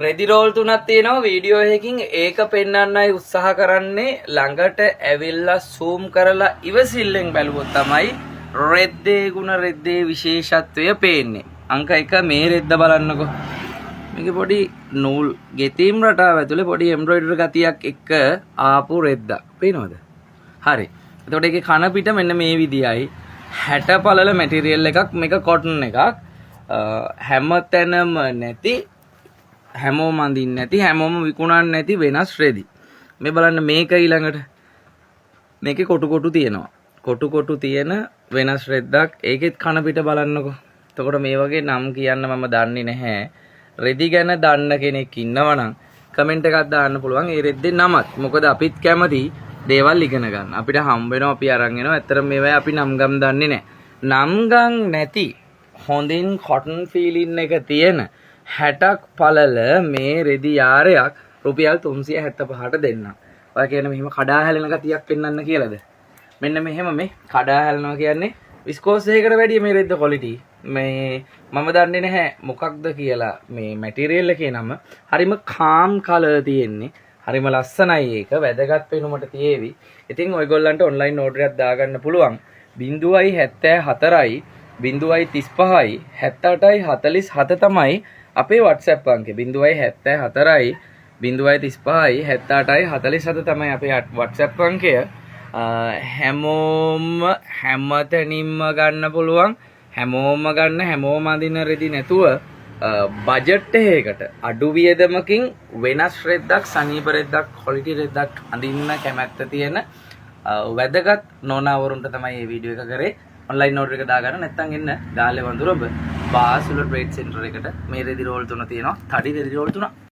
රෙදි රෝල් තුනක් තියෙනවා වීඩියෝ එකකින් ඒක පෙන්වන්නයි උත්සාහ කරන්නේ ළඟට ඇවිල්ලා zoom කරලා ඉවසිල්ලෙන් බැලුවොත් තමයි රෙද්දේ ගුණ රෙද්දේ විශේෂත්වය පේන්නේ. අංක 1 මේ රෙද්ද බලන්නකෝ. මේකේ පොඩි නූල් ගෙතීම් රටාව ඇතුලේ පොඩි එම්බ්‍රොයිඩරි ගතියක් එක්ක ආපු රෙද්දක්. පේනවද? හරි. එතකොට ඒකේ කන පිට මෙන්න මේ විදියයි 60 පළල මැටීරියල් එකක් මේක කොටන් එකක් හැමතැනම නැති හැමෝම අඳින්න නැති හැමෝම විකුණන්න නැති වෙනස් රෙදි. මේ බලන්න මේක ඊළඟට මේකේ කොටු කොටු තියෙනවා. කොටු කොටු තියෙන වෙනස් රෙද්දක්. ඒකෙත් කන පිට බලන්නකෝ. එතකොට මේ වගේ නම් කියන්න මම දන්නේ නැහැ. රෙදි ගැන දන්න කෙනෙක් ඉන්නවනම් කමෙන්ට් එකක් දාන්න පුළුවන්. ඒ රෙද්දේ නමත්. මොකද අපිත් කැමති දේවල් ඉගෙන ගන්න. අපිට හම් වෙනවා අපි අරන් එනවා. ඇත්තටම මේවා අපි නම් ගම් දන්නේ නැහැ. නම් ගම් නැති හොඳින් කොටන් ෆීලින් එක තියෙන 60ක් පළල මේ රෙදි යාරයක් රුපියල් 375ට දෙන්න. ඔය කියන්නේ මෙහිම කඩා හැලෙන ගතියක් පෙන්වන්න කියලාද? මෙන්න මෙහෙම මේ කඩා හැලනවා කියන්නේ විස්කෝස් එකකට වැඩිය මේ රෙද්ද ක්වොලිටි. මේ මම දන්නේ නැහැ මොකක්ද කියලා මේ මැටීරියල් එකේ නම. හරිම කාම් කලර් තියෙන්නේ. හරිම ලස්සනයි ඒක. වැදගත් පෙනුමට තියේවි. ඉතින් ඔයගොල්ලන්ට ඔන්ලයින් ඕඩර් එකක් දාගන්න පුළුවන්. 0.74යි 0.35යි 78යි 47 තමයි අපේ WhatsApp අංකය. 0.74යි 0.35යි 78යි 47 තමයි අපේ WhatsApp අංකය. හැමෝම හැමතැනින්ම ගන්න පුළුවන්. හැමෝම ගන්න හැමෝම අඳින රෙදි නැතුව බජට් එකකට අඩු වියදමකින් වෙනස් රෙද්දක් සනීප රෙද්දක් ක්වොලිටි රෙද්දක් අඳින්න කැමැත්ත තියෙන වැදගත් නෝනාවරුන්ට තමයි මේ වීඩියෝ එක කරේ. ඔන්ලයින් ඕඩර් එක දාගන්න නැත්නම් එන්න ගාල්ලේ වඳුරඹ බාසුල ට්‍රේඩ් සෙන්ටර් එකට මේ රෙදි රෝල් තුන තියෙනවා. තඩි රෙදි රෝල් තුන